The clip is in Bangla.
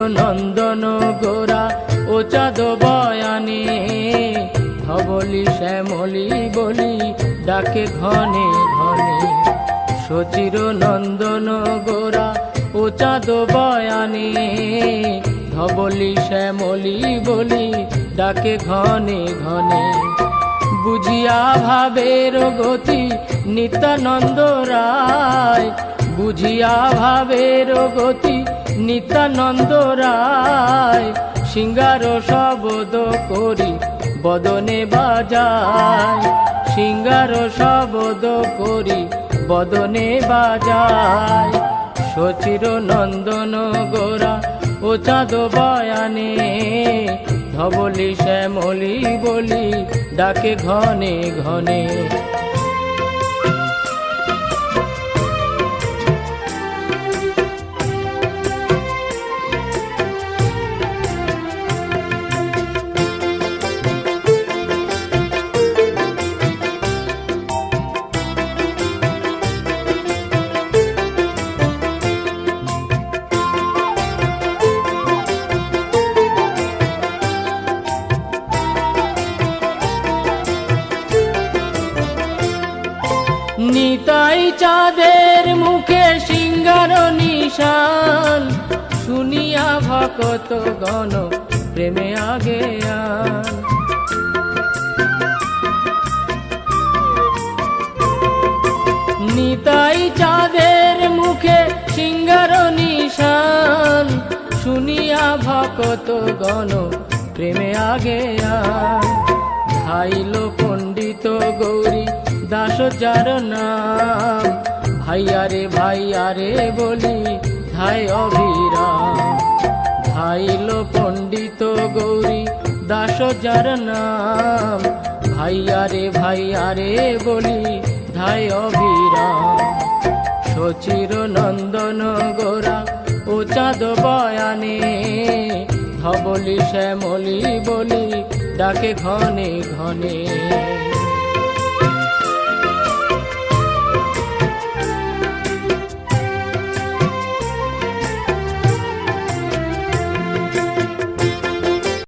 নন্দন গোরা ও চাঁদ বয়ানে ধবলি শ্যামলি বলি ডাকে ঘনে ঘনে। সচির নন্দন গোরা ও চাঁদ বয়ানে ধবলি শ্যামলি বলি ডাকে ঘনে ঘনে। বুঝিয়া ভাবের গতি নিত্যানন্দ রায়, বুঝিয়া ভাবের গতি নিত্যানন্দ রায়। সিঙ্গার শব্দ করি বদনে বাজায়, সিঙ্গার শব্দ করি বদনে বাজায়। সচির নন্দন গোরা ও চাঁদ বয়ানে ধবলি শ্যামলি বলি ডাকে ঘনে ঘনে। নিতাই চাঁদের মুখে সিঙ্গার নিশান, শুনিয়া ভকত গণ প্রেমে আগে আন। নিতাই চাঁদের মুখে সিঙ্গার নিশান, শুনিয়া ভকত গণ প্রেমে আগে আন। খাইল পণ্ডিত গৌরী দাস যার নাম, ভাইয়ারে ভাইয়ারে বলি ধায় অবিরাম। খাইল পণ্ডিত গৌরী দাস যার নাম, ভাইয়ারে ভাইয়ারে বলি ধায় অবিরাম। সচির নন্দন গোরা ও চাঁদ বয়ানে ধবলি শ্যামলি বলি ডাকে ঘনে ঘনে।